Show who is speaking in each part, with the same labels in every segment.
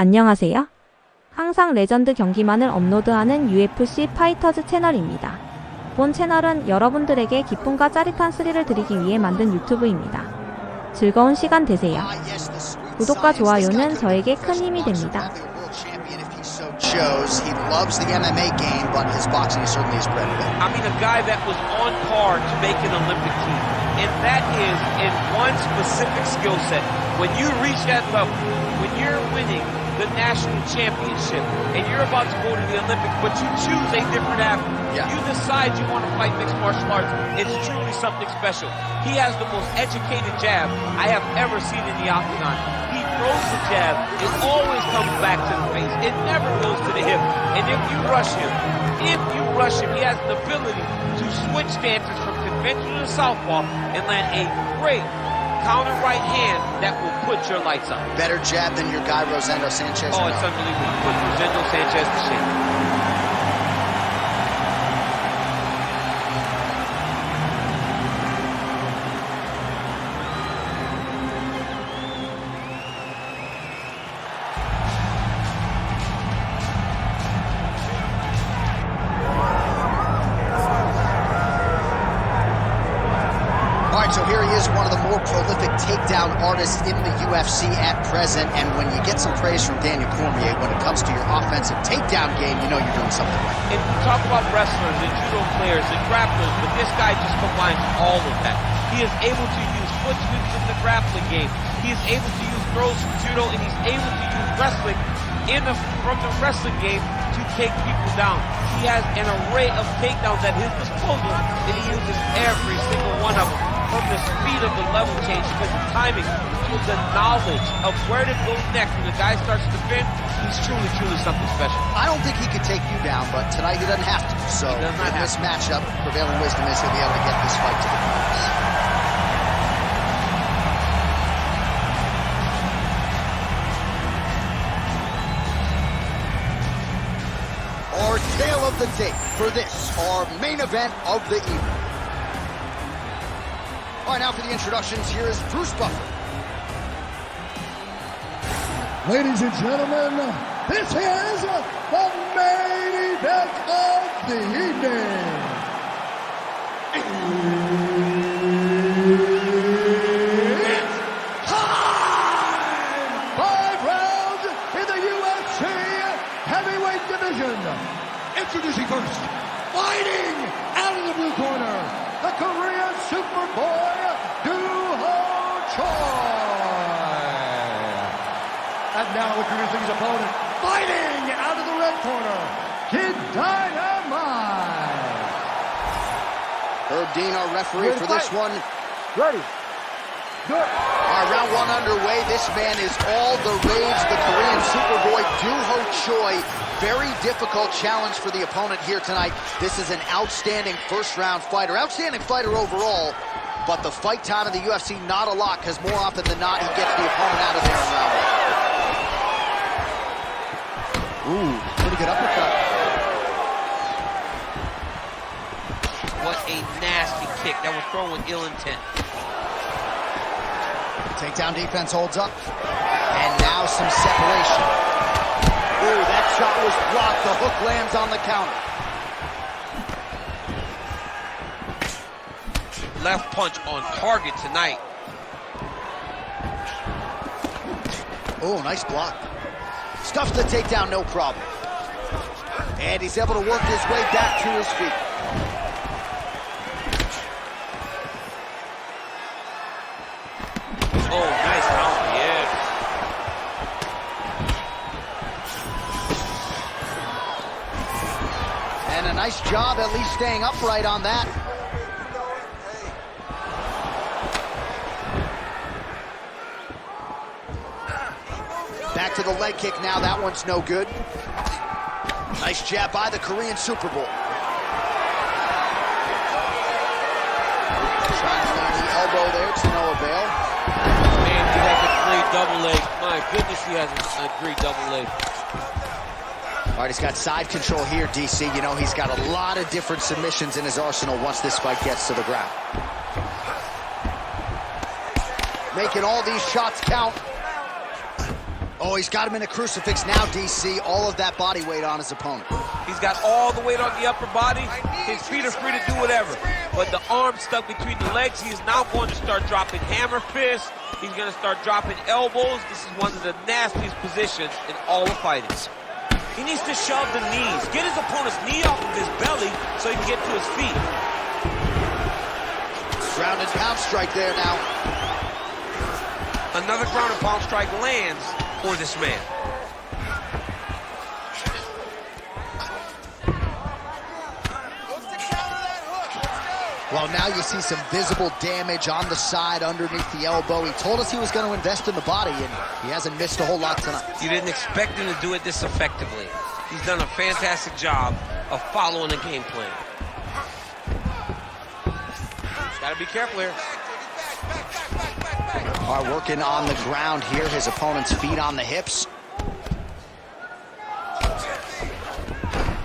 Speaker 1: 안녕하세요. 항상 레전드 경기만을 업로드하는 UFC 파이터즈 채널입니다. 본 채널은 여러분들에게 기쁨과 짜릿한 스릴을 드리기 위해 만든 유튜브입니다. 즐거운 시간 되세요. 구독과 좋아요는 저에게 큰 힘이 됩니다.
Speaker 2: Shows he loves the MMA game, but his boxing certainly is bred of it.
Speaker 3: I mean, a guy that was on par to make an Olympic team, and that is in one specific skill set. When you reach that level, when you're winning the national championship, and you're about to go to the Olympics, but you choose a different athlete.
Speaker 2: Yeah.
Speaker 3: You decide you want to fight mixed martial arts. It's truly something special. He has the most educated jab I have ever seen in the octagon. He throws the jab, it always comes back to the face. It never goes to the hip. And if you rush him, he has the ability to switch stances from conventional to southpaw and land a great counter right hand that will put your lights up.
Speaker 2: Better jab than your guy Rosendo Sanchez.
Speaker 3: Oh, it's unbelievable. Put Rosendo Sanchez to shame.
Speaker 2: So here he is, one of the more prolific takedown artists in the UFC at present. And when you get some praise from Daniel Cormier, when it comes to your offensive takedown game, you know you're doing something right.
Speaker 3: And we talk about wrestlers and judo players and grapplers, but this guy just combines all of that. He is able to use foot sweeps in the grappling game. He is able to use throws from judo, and he's able to use wrestling from the wrestling game to take people down. He has an array of takedowns at his disposal, and he uses every single one of them. From the speed of the level change, because the timing, to the knowledge of where to go next when the guy starts to defend, he's truly, truly something special.
Speaker 2: I don't think he could take you down, but tonight he doesn't have to. So in this matchup, prevailing wisdom is he'll be able to get this fight to the ground. Our tale of the tape for this, our main event of the evening. All right, now for the introductions, here is Bruce Buffer.
Speaker 4: Ladies and gentlemen, this is the main event of the evening. It's time! 5 rounds in the UFC heavyweight division. Introducing first, fighting out of the blue corner, the Korean Superboy, and now introducing his opponent, fighting out of the red corner, Kid Dynamite.
Speaker 2: Herb Dean, our referee for this one.
Speaker 4: Ready. Good.
Speaker 2: All right, round one underway. This man is all the rage, the Korean Superboy, Doo-Ho Choi. Very difficult challenge for the opponent here tonight. This is an outstanding first-round fighter. Outstanding fighter overall, but the fight time in the UFC, not a lot, because more often than not, he gets the opponent out of there in round one. Ooh, pretty good uppercut.
Speaker 3: What a nasty kick that was thrown with ill intent.
Speaker 2: Takedown defense holds up. And now some separation. Ooh, that shot was blocked. The hook lands on the counter.
Speaker 3: Left punch on target tonight.
Speaker 2: Oh, nice block. Stuffs the takedown, no problem. And he's able to work his way back to his feet.
Speaker 3: Oh, nice counter, yeah.
Speaker 2: And a nice job at least staying upright on that. Back to the leg kick now. That one's no good. Nice jab by the Korean Superboy. Trying to land the elbow there to no avail.
Speaker 3: Man, he has a great double leg. My goodness, he has a great double leg.
Speaker 2: All right, he's got side control here, DC. You know, he's got a lot of different submissions in his arsenal once this fight gets to the ground. Making all these shots count. Oh, he's got him in a crucifix now, DC. All of that body weight on his opponent.
Speaker 3: He's got all the weight on the upper body. His feet are free to do whatever. But the arm stuck between the legs, he is now going to start dropping hammer fists. He's going to start dropping elbows. This is one of the nastiest positions in all of fighting. He needs to shove the knees. Get his opponent's knee off of his belly so he can get to his feet.
Speaker 2: Ground and pound strike there now.
Speaker 3: Another ground and pound strike lands for this man.
Speaker 2: Well, now you see some visible damage on the side underneath the elbow. He told us he was going to invest in the body, and he hasn't missed a whole lot tonight.
Speaker 3: You didn't expect him to do it this effectively. He's done a fantastic job of following the game plan. Gotta be careful here.
Speaker 2: All right, working on the ground here. His opponent's feet on the hips.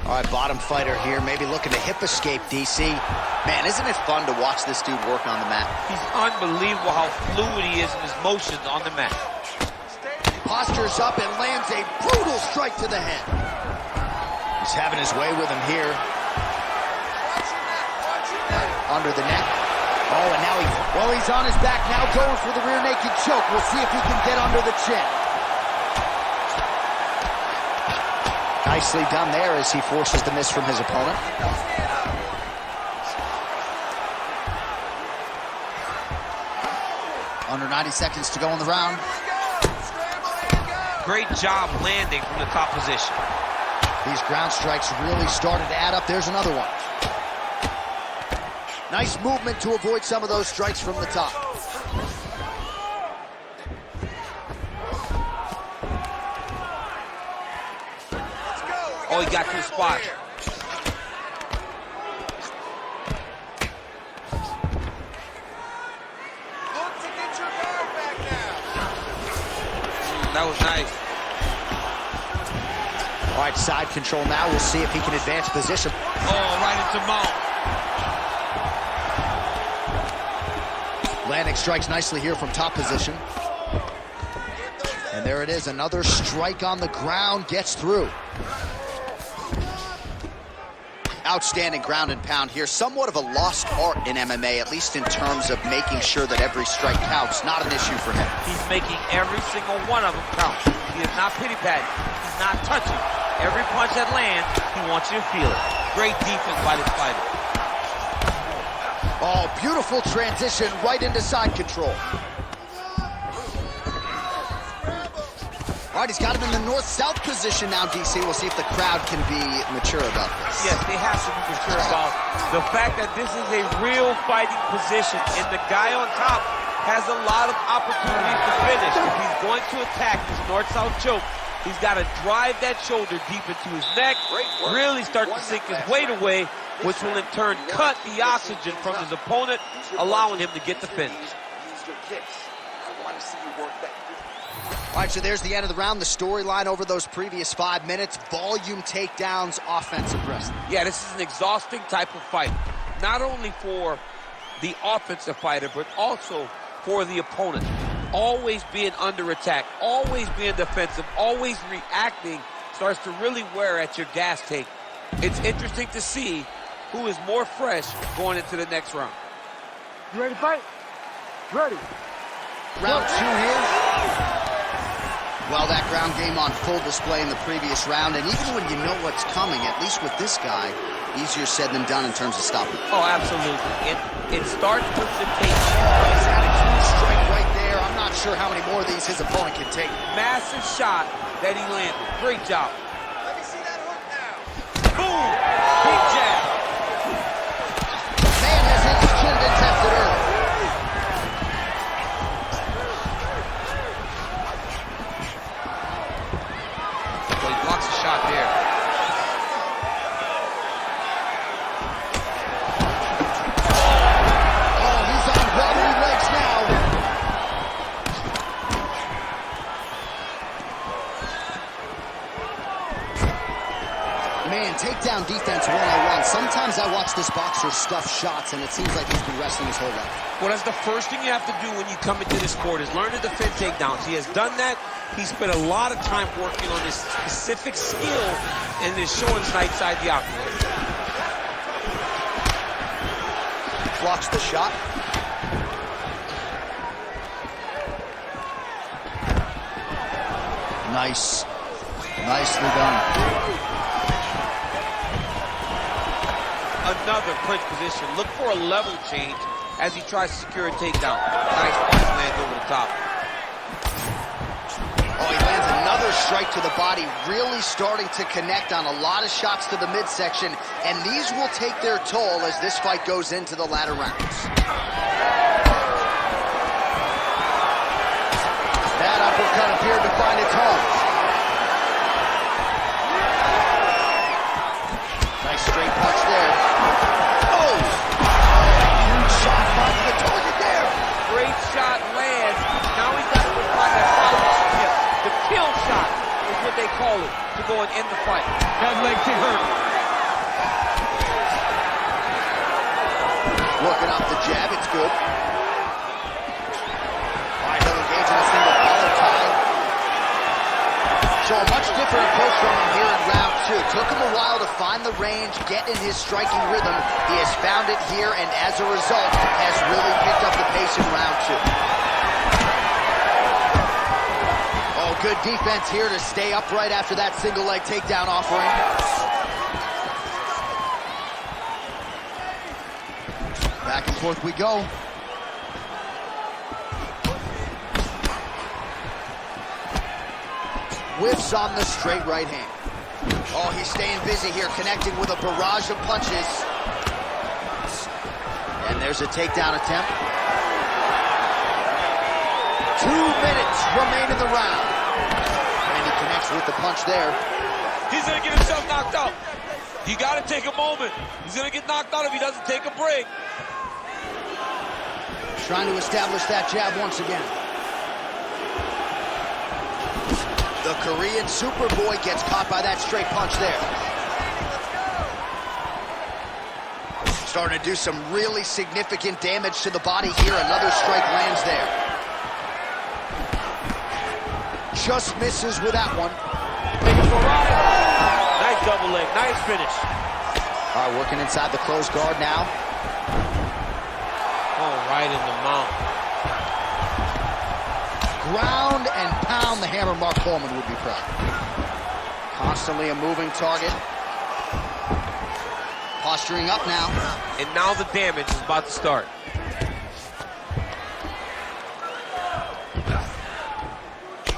Speaker 2: All right, bottom fighter here, maybe looking to hip escape, DC. Man, isn't it fun to watch this dude work on the mat?
Speaker 3: He's unbelievable how fluid he is in his motions on the mat.
Speaker 2: Postures up and lands a brutal strike to the head. He's having his way with him here. Under the neck. Oh, and now he's on his back now, going for the rear naked choke. We'll see if he can get under the chin. Nicely done there as he forces the miss from his opponent. Under 90 seconds to go in the round.
Speaker 3: Great job landing from the top position.
Speaker 2: These ground strikes really started to add up. There's another one. Nice movement to avoid some of those strikes from the top.
Speaker 3: Oh, he got to the spot. That was nice.
Speaker 2: All right, side control now. We'll see if he can advance position.
Speaker 3: Oh, right into mount.
Speaker 2: Landing strikes nicely here from top position. And there it is, another strike on the ground, gets through. Outstanding ground and pound here. Somewhat of a lost art in MMA, at least in terms of making sure that every strike counts. Not an issue for him.
Speaker 3: He's making every single one of them count. He is not pity-patting. He's not touching. Every punch that lands, he wants you to feel it. Great defense by this fighter.
Speaker 2: Oh, beautiful transition right into side control. All right, he's got him in the north-south position now, DC. We'll see if the crowd can be mature about this.
Speaker 3: Yes, they have to be mature about the fact that this is a real fighting position, and the guy on top has a lot of opportunities to finish. If he's going to attack this north-south choke, he's got to drive that shoulder deep into his neck, really start to sink his weight away, which will in turn cut the oxygen from his opponent, allowing him to get the finish.
Speaker 2: All right, so there's the end of the round. The storyline over those previous 5 minutes. Volume takedowns, offensive wrestling.
Speaker 3: Yeah, this is an exhausting type of fight. Not only for the offensive fighter, but also for the opponent. Always being under attack, always being defensive, always reacting starts to really wear at your gas tank. It's interesting to see who is more fresh going into the next round.
Speaker 4: You ready to fight? Ready.
Speaker 2: Round 2 here. Well, that ground game on full display in the previous round, and even when you know what's coming, at least with this guy, easier said than done in terms of stopping.
Speaker 3: Oh, absolutely. It starts with the tape.
Speaker 2: He's had a huge strike right there. I'm not sure how many more of these his opponent can take.
Speaker 3: Massive shot that he landed. Great job.
Speaker 4: Let me see that hook now.
Speaker 3: Boom! Big jab.
Speaker 2: Man has hit his chin been tested early.
Speaker 3: Well, he blocks a shot there.
Speaker 2: Oh, he's on wobbly legs now. Man, takedown defense 101. Sometimes I watch this boxer stuff shots, and it seems like he's been wrestling his whole life.
Speaker 3: Well, that's the first thing you have to do when you come into this sport is learn to defend takedowns. He has done that. he spent a lot of time working on this specific skill and is showing tonight inside the octagon.
Speaker 2: Blocks the shot. Nice. Nicely done.
Speaker 3: Another clinch position. Look for a level change as he tries to secure a takedown. Nice punch lands over the top.
Speaker 2: Oh, he lands another strike to the body, really starting to connect on a lot of shots to the midsection, and these will take their toll as this fight goes into the latter rounds. That uppercut appeared to find its home. Nice straight punch there. Oh! Huge shot finds the target there.
Speaker 3: Great shot lands. Now he's got to find that follow-up hit. The kill shot is what they call it to go and end the fight.
Speaker 4: That leg kick hurt.
Speaker 2: Working off the jab, it's good. All right, he'll engage in a single collar tie. So a much different approach from him here in round two. Took him a while to find the range, get in his striking rhythm. He has found it here, and as a result, has really picked up the pace in round two. Oh, good defense here to stay upright after that single leg takedown offering. Back and forth we go. Whiffs on the straight right hand. Oh, he's staying busy here, connecting with a barrage of punches. And there's a takedown attempt. 2 minutes remain in the round. And he connects with the punch there.
Speaker 3: He's going to get himself knocked out. You got to take a moment. He's going to get knocked out if he doesn't take a break.
Speaker 2: Trying to establish that jab once again. The Korean Superboy gets caught by that straight punch there. Starting to do some really significant damage to the body here. Another strike lands there. Just misses with that one.
Speaker 3: Nice double leg, nice finish.
Speaker 2: All right, working inside the closed guard now.
Speaker 3: Oh, right in the mouth.
Speaker 2: Ground and pound, the hammer Mark Coleman would be proud. Constantly a moving target. Posturing up now.
Speaker 3: And now the damage is about to start.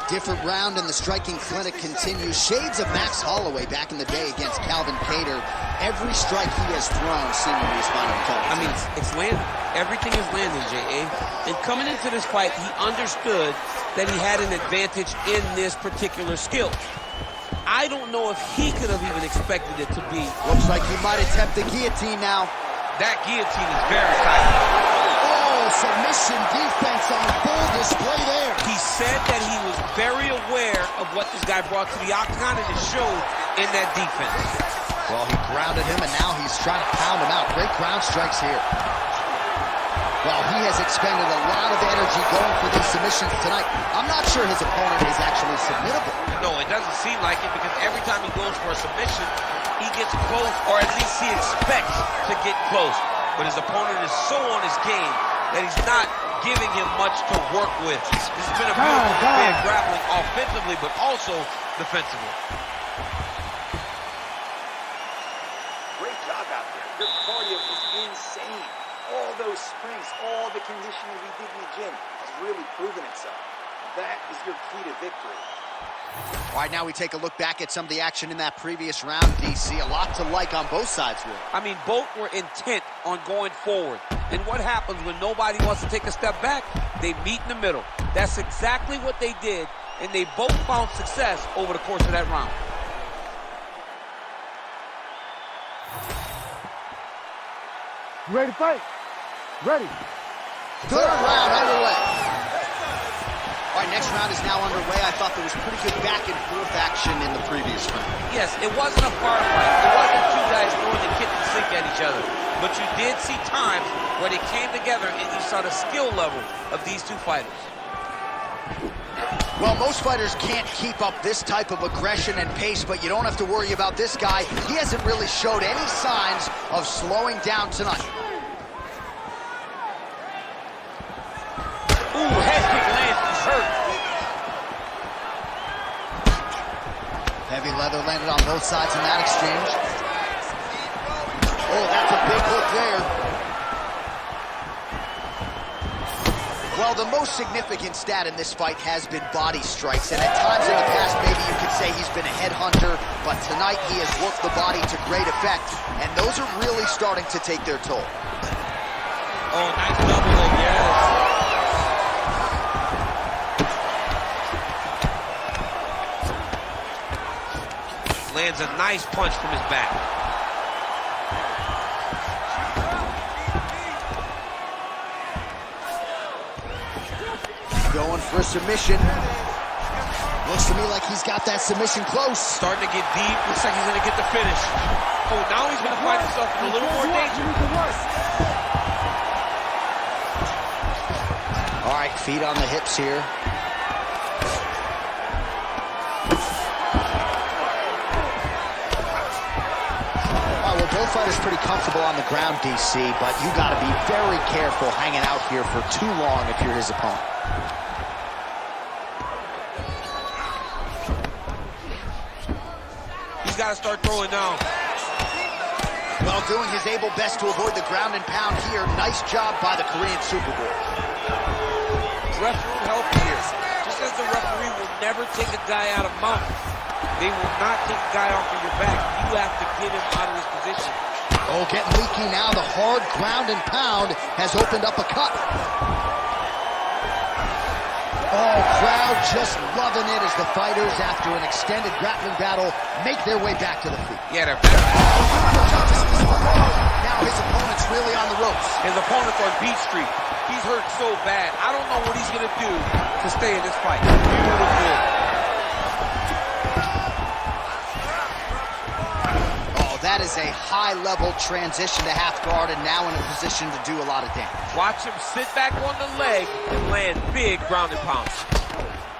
Speaker 2: Different round and the striking clinic continues. Shades of Max Holloway back in the day against Calvin Kattar. Every strike he has thrown seemingly is finding the target.
Speaker 3: I mean, it's landing. Everything is landing, J.A. And coming into this fight, he understood that he had an advantage in this particular skill. I don't know if he could have even expected it to be.
Speaker 2: Looks like he might attempt the guillotine now.
Speaker 3: That guillotine is very tight.
Speaker 2: Oh, submission defense on full display there.
Speaker 3: He said that he was very aware of what this guy brought to the octagon, and it showed in that defense.
Speaker 2: Well, he grounded him, and now he's trying to pound him out. Great ground strikes here. Well, he has expended a lot of energy going for these submissions tonight. I'm not sure his opponent is actually submittable.
Speaker 3: No, it doesn't seem like it, because every time he goes for a submission, he gets close, or at least he expects to get close. But his opponent is so on his game that he's not giving him much to work with. This has been a beautiful man grappling offensively, but also defensively.
Speaker 5: Great job out there. Your cardio is insane. All those sprints, all the conditioning we did in the gym has really proven itself. That is your key to victory.
Speaker 2: All right, now we take a look back at some of the action in that previous round, DC. A lot to like on both sides here.
Speaker 3: I mean, both were intent on going forward. And what happens when nobody wants to take a step back? They meet in the middle. That's exactly what they did, and they both found success over the course of that round.
Speaker 4: Ready to fight? Ready.
Speaker 2: Third round underway. All right, next round is now underway. I thought there was pretty good back and forth action in the previous round.
Speaker 3: Yes, it wasn't a far fight. It wasn't two guys throwing the kitchen sink at each other. But you did see times where they came together and you saw the skill level of these two fighters.
Speaker 2: Well, most fighters can't keep up this type of aggression and pace, but you don't have to worry about this guy. He hasn't really showed any signs of slowing down tonight.
Speaker 3: Ooh, head kick lands, he's hurt.
Speaker 2: Heavy leather landed on both sides in that exchange. Oh, that's a big hook there. Well, the most significant stat in this fight has been body strikes, and at times in the past, maybe you could say he's been a headhunter, but tonight he has worked the body to great effect, and those are really starting to take their toll.
Speaker 3: Oh, nice double hook, yes. Lands a nice punch from his back.
Speaker 2: Going for a submission. Looks to me like he's got that submission close.
Speaker 3: Starting to get deep. Looks like he's going to get the finish. Oh, now he's going to find himself in a little more danger.
Speaker 2: All right, feet on the hips here. Well, both fighters pretty comfortable on the ground, DC, but you got to be very careful hanging out here for too long if you're his opponent.
Speaker 3: He's got to start throwing now.
Speaker 2: Well, doing his able best to avoid the ground and pound here. Nice job by the Korean Superboy.
Speaker 3: Referee help here. Just as the referee will never take a guy out of mount, they will not take a guy off of your back. You have to get him out of his position.
Speaker 2: Oh, getting leaky now. The hard ground and pound has opened up a cut. Oh, crowd just loving it as the fighters, after an extended grappling battle, make their way back to the feet.
Speaker 3: Yeah, they're better.
Speaker 2: Now his opponent's really on the ropes.
Speaker 3: His opponent's on beat streak. He's hurt so bad. I don't know what he's going to do to stay in this fight. Beautiful.
Speaker 2: Oh, that is a high-level transition to half guard, and now in a position to do a lot of damage.
Speaker 3: Watch him sit back on the leg and land big ground and pound.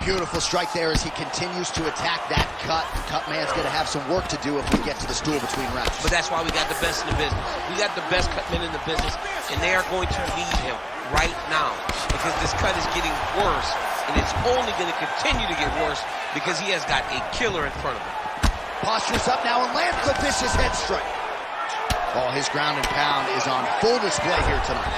Speaker 2: Beautiful strike there as he continues to attack that cut. The cut man's going to have some work to do if we get to the stool between rounds.
Speaker 3: But that's why we got the best in the business. We got the best cut men in the business, and they are going to need him right now because this cut is getting worse, and it's only going to continue to get worse because he has got a killer in front of him.
Speaker 2: Postures up now and lands the vicious head strike. Oh, his ground and pound is on full display here tonight.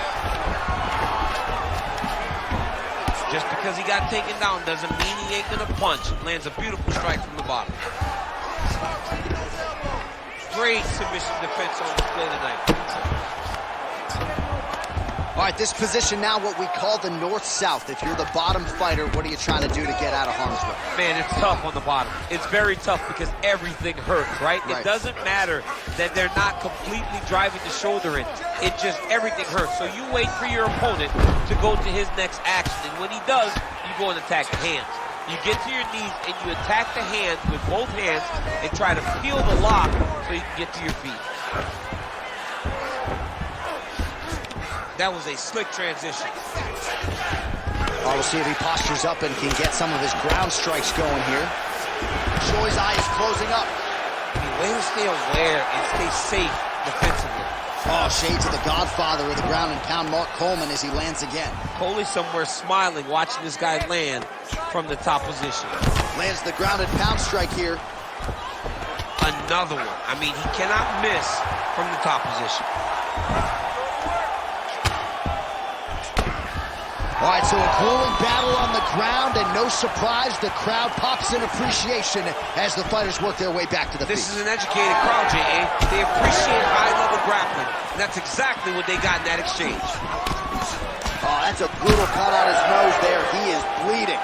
Speaker 3: Just because he got taken down doesn't mean he ain't gonna punch. Lands a beautiful strike from the bottom. Great submission defense on display tonight.
Speaker 2: All right, this position now what we call the north-south. If you're the bottom fighter, what are you trying to do to get out of harm's way?
Speaker 3: Man, it's tough on the bottom. It's very tough because everything hurts, right? It doesn't matter that they're not completely driving the shoulder in. It just, everything hurts. So you wait for your opponent to go to his next action. And when he does, you go and attack the hands. You get to your knees and you attack the hands with both hands and try to peel the lock so you can get to your feet. That was a slick transition.
Speaker 2: Well, we'll see if he postures up and can get some of his ground strikes going here. Choi's eye is closing up.
Speaker 3: Way to stay aware and stay safe defensively.
Speaker 2: Oh, shades of the godfather of the ground and pound, Mark Coleman, as he lands again.
Speaker 3: Coley somewhere smiling, watching this guy land from the top position.
Speaker 2: Lands the ground and pound strike here.
Speaker 3: Another one. I mean, he cannot miss from the top position.
Speaker 2: All right, so a grueling battle on the ground, and no surprise, the crowd pops in appreciation as the fighters work their way back to the feet.
Speaker 3: This is an educated crowd, J.A. They appreciate high-level grappling, and that's exactly what they got in that exchange.
Speaker 2: Oh, that's a brutal cut on his nose there. He is bleeding.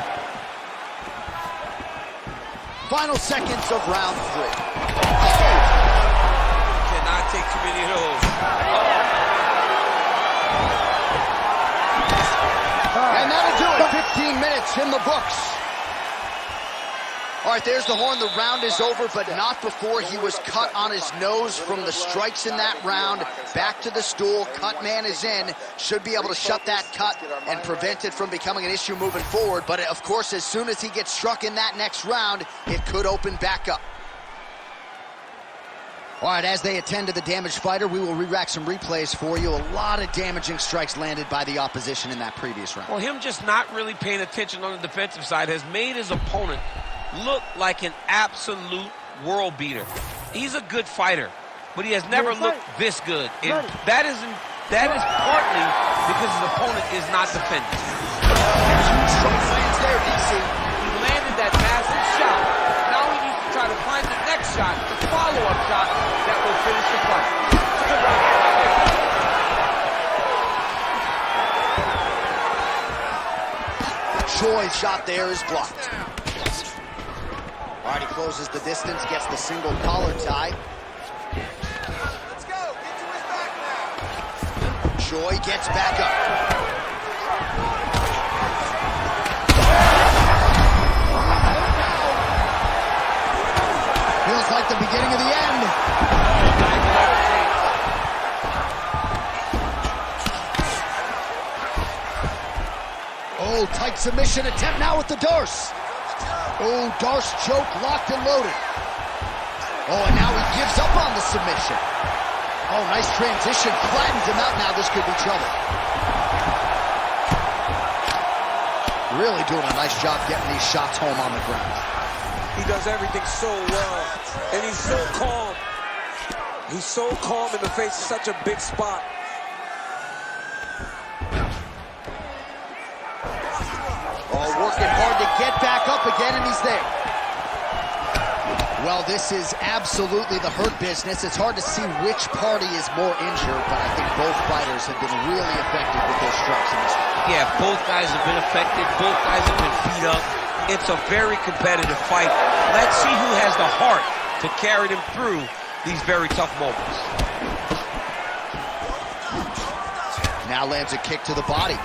Speaker 2: Final seconds of round 3.
Speaker 3: Cannot take too many of those.
Speaker 2: And that'll do it. 15 minutes in the books. All right, there's the horn. The round is over, but not before he was cut on his nose from the strikes in that round. Back to the stool. Cut man is in. Should be able to shut that cut and prevent it from becoming an issue moving forward. But, of course, as soon as he gets struck in that next round, it could open back up. All right, as they attend to the damaged fighter, we will re-rack some replays for you. A lot of damaging strikes landed by the opposition in that previous round.
Speaker 3: Well, him just not really paying attention on the defensive side has made his opponent look like an absolute world beater. He's a good fighter, but he has never looked this good. And that is partly because his opponent is not defending.
Speaker 2: Strike lands there, DC.
Speaker 3: He landed that massive shot. Now he needs to try to find the next shot, the follow-up shot that will finish the fight. Good round right there.
Speaker 2: Choi's shot there is blocked. All right, he closes the distance, gets the single collar tie.
Speaker 5: Let's go. Get to his back now.
Speaker 2: Choi gets back up. Feels like the beginning of the end. Oh, tight submission attempt now with the Darce. Oh, Darce choke, locked and loaded. Oh, and now he gives up on the submission. Oh, nice transition, flattens him out now. This could be trouble. Really doing a nice job getting these shots home on the ground.
Speaker 6: He does everything so well, and he's so calm. He's so calm in the face of such a big spot.
Speaker 2: Oh, working hard to get back up again, and he's there. Well, this is absolutely the hurt business. It's hard to see which party is more injured, but I think both fighters have been really effective with their strikes in this fight.
Speaker 3: Yeah, both guys have been affected. Both guys have been beat up. It's a very competitive fight. Let's see who has the heart to carry them through these very tough moments.
Speaker 2: Now lands a kick to the body.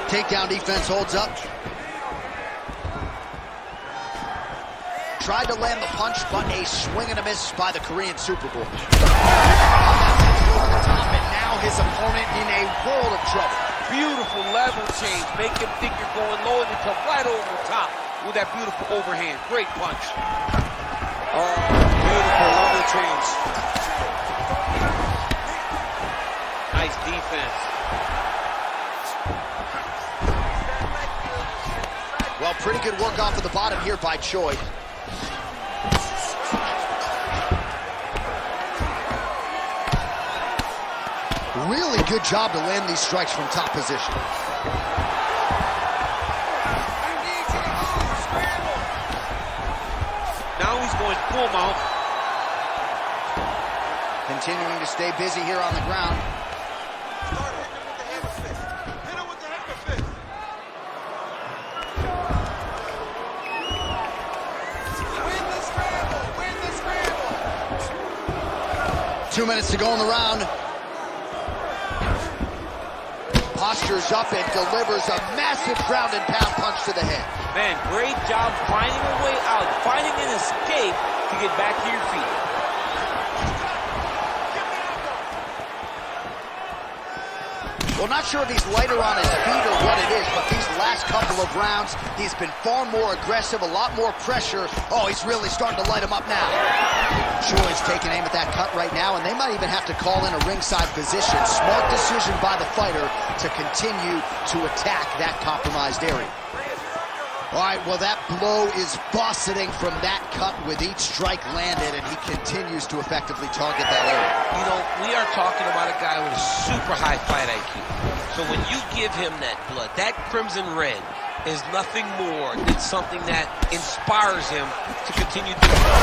Speaker 2: Takedown defense holds up. Tried to land the punch, but a swing and a miss by the Korean Superboy. Over the top, and now his opponent in a world of trouble.
Speaker 3: Beautiful level change. Make him think you're going low, and you come right over the top with that beautiful overhand. Great punch.
Speaker 6: Oh, beautiful level change.
Speaker 3: Nice defense.
Speaker 2: Well, pretty good work off of the bottom here by Choi. Really good job to land these strikes from top position.
Speaker 3: Now he's going full mount.
Speaker 2: Continuing to stay busy here on the ground.
Speaker 5: Hit him with the hammer fist.
Speaker 2: 2 minutes to go in the round. Postures up and delivers a massive ground and pound punch to the head.
Speaker 3: Man, great job finding a way out, finding an escape to get back to your feet.
Speaker 2: Well, not sure if he's lighter on his feet or what it is, but these last couple of rounds, he's been far more aggressive, a lot more pressure. Oh, he's really starting to light him up now. Choi's taking aim at that cut right now, and they might even have to call in a ringside position. Smart decision by the fighter to continue to attack that compromised area. All right, well, that blow is buffeting from that cut with each strike landed, and he continues to effectively target that area.
Speaker 3: You know, we are talking about a guy with a super high fight IQ. So when you give him that blood, that crimson red is nothing more than something that inspires him to continue doing it.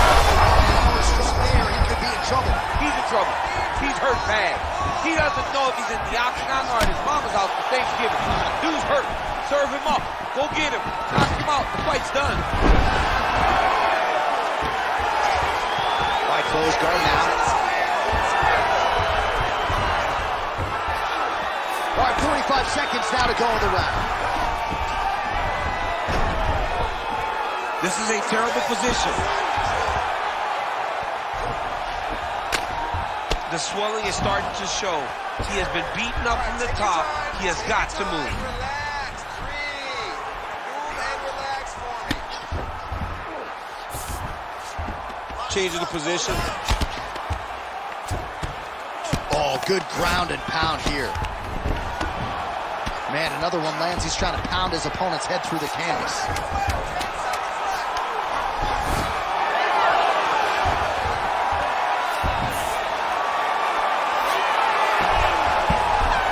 Speaker 2: There, he could be in trouble.
Speaker 3: He's in trouble. He's hurt bad. He doesn't know if he's in the octagon or at his mama's house for Thanksgiving. Dude's hurt. Serve him up. Go get him. Knock him out. The fight's done.
Speaker 2: All right, close guard now. All right, 45 seconds now to go in the round.
Speaker 6: This is a terrible position.
Speaker 3: The swelling is starting to show. He has been beaten up from the top. He has got to move.
Speaker 6: Changing the position.
Speaker 2: Oh, good ground and pound here. Man, another one lands. He's trying to pound his opponent's head through the canvas.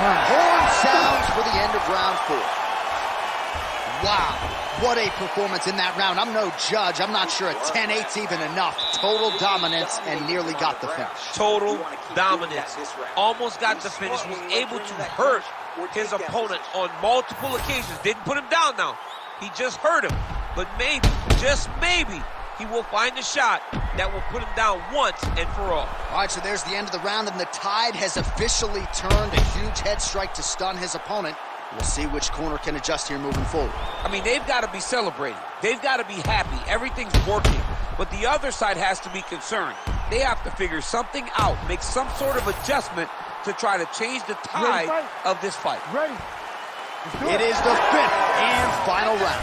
Speaker 2: Horn sounds for the end of round 4. Wow, what a performance in that round. I'm no judge. I'm not sure a 10-8's even enough. Total dominance and nearly got the finish.
Speaker 3: Total dominance. Almost got the finish. Was able to hurt his opponent on multiple occasions. Didn't put him down now. He just hurt him. But maybe, just maybe, he will find a shot that will put him down once and for all.
Speaker 2: All right, so there's the end of the round, and the tide has officially turned. A huge head strike to stun his opponent. We'll see which corner can adjust here moving forward.
Speaker 6: I mean, they've got to be celebrating. They've got to be happy. Everything's working. But the other side has to be concerned. They have to figure something out, make some sort of adjustment to try to change the tide of this fight.
Speaker 4: Ready.
Speaker 2: It is the 5th and final round.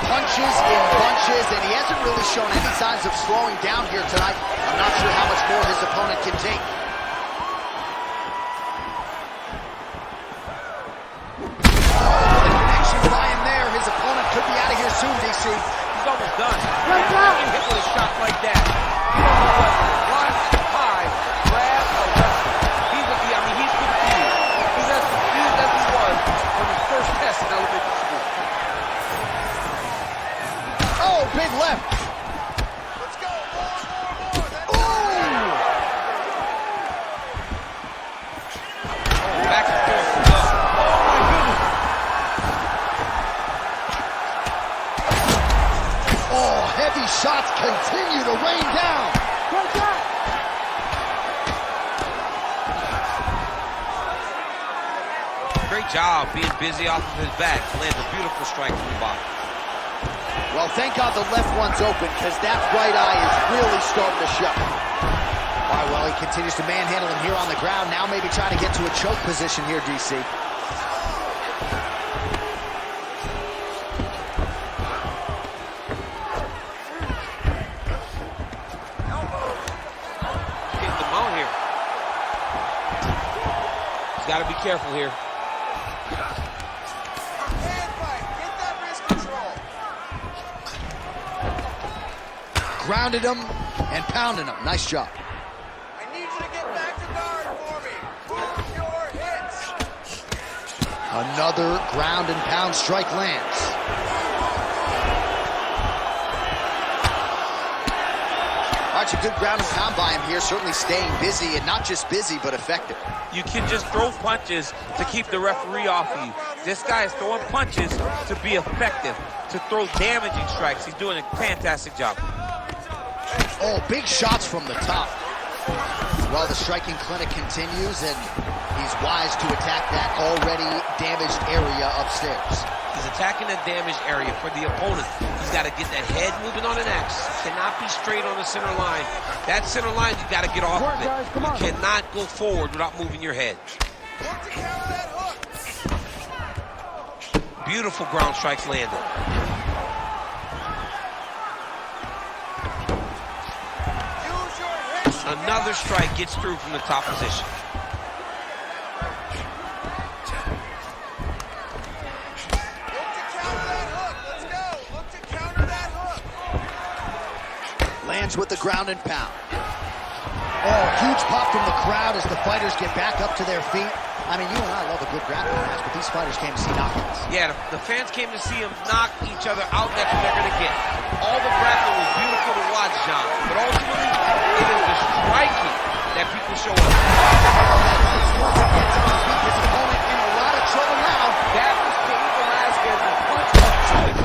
Speaker 2: Punches in bunches, and he hasn't really shown any signs of slowing down here tonight. I'm not sure how much more his opponent can take. The connection by him there. His opponent could be out of here soon, DC.
Speaker 3: He's almost done. He's getting hit with a shot like that. You don't know what lunge, high, grab, or wrestle. He's confused. He's as confused as he was on his first test in elementary school.
Speaker 2: Oh, big left.
Speaker 4: Let's go. More.
Speaker 2: Ooh!
Speaker 3: Back and forth.
Speaker 2: Oh, heavy shots continue to rain down.
Speaker 3: Great job being busy off of his back. Lands a beautiful strike from the bottom.
Speaker 2: Well, thank God the left one's open, because that right eye is really starting to show. All right, well, he continues to manhandle him here on the ground. Now maybe trying to get to a choke position here, DC.
Speaker 3: Getting the mount here. He's got to be careful here.
Speaker 2: Grounded him and pounded him. Nice job.
Speaker 4: I need you to get back to guard for me. Move your hits.
Speaker 2: Another ground and pound strike lands. All right, some good ground and pound by him here. Certainly staying busy, and not just busy, but effective.
Speaker 3: You can just throw punches to keep the referee off of you. This guy is throwing punches to be effective, to throw damaging strikes. He's doing a fantastic job.
Speaker 2: Oh, big shots from the top. Well, the striking clinic continues, and he's wise to attack that already damaged area upstairs.
Speaker 3: He's attacking the damaged area for the opponent. He's got to get that head moving on an X. Cannot be straight on the center line. That center line, you got to get off of it. You cannot go forward without moving your head. Beautiful ground strikes landed. Another strike gets through from the top position.
Speaker 2: Lands with the ground and pound. Oh, huge pop from the crowd as the fighters get back up to their feet. I mean, you and I love a good grappling match, but these fighters came to see knockouts.
Speaker 3: Yeah, the fans came to see them knock each other out. That's what they're going to get. All the grappling was beautiful to watch, John. But ultimately, it is the striking that people show up.
Speaker 2: His opponent in a lot of trouble now.
Speaker 3: That was Cain Velasquez's punch of choice.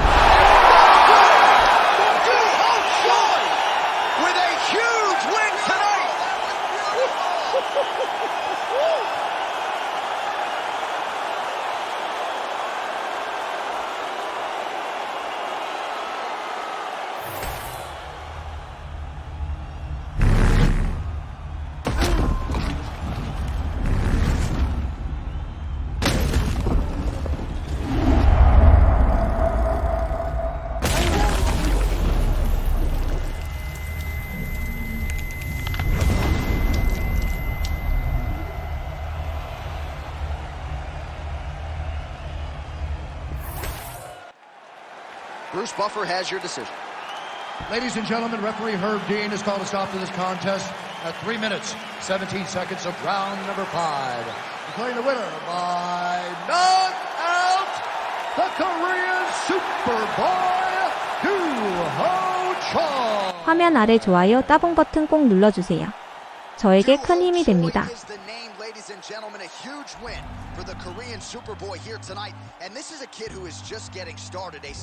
Speaker 2: With a huge win tonight. Bruce Buffer has your decision.
Speaker 4: Ladies and gentlemen, referee Herb Dean has called a stop to this contest at 3 minutes, 17 seconds of round number 5. Declaring the winner by knockout, the Korean Superboy, Duho Choi.
Speaker 1: 화면 아래 좋아요 따봉 버튼 꼭 눌러주세요. 저에게 큰 힘이 됩니다.
Speaker 2: Ladies and gentlemen, a huge win for the Korean Superboy here tonight. And this is a kid who is just getting started.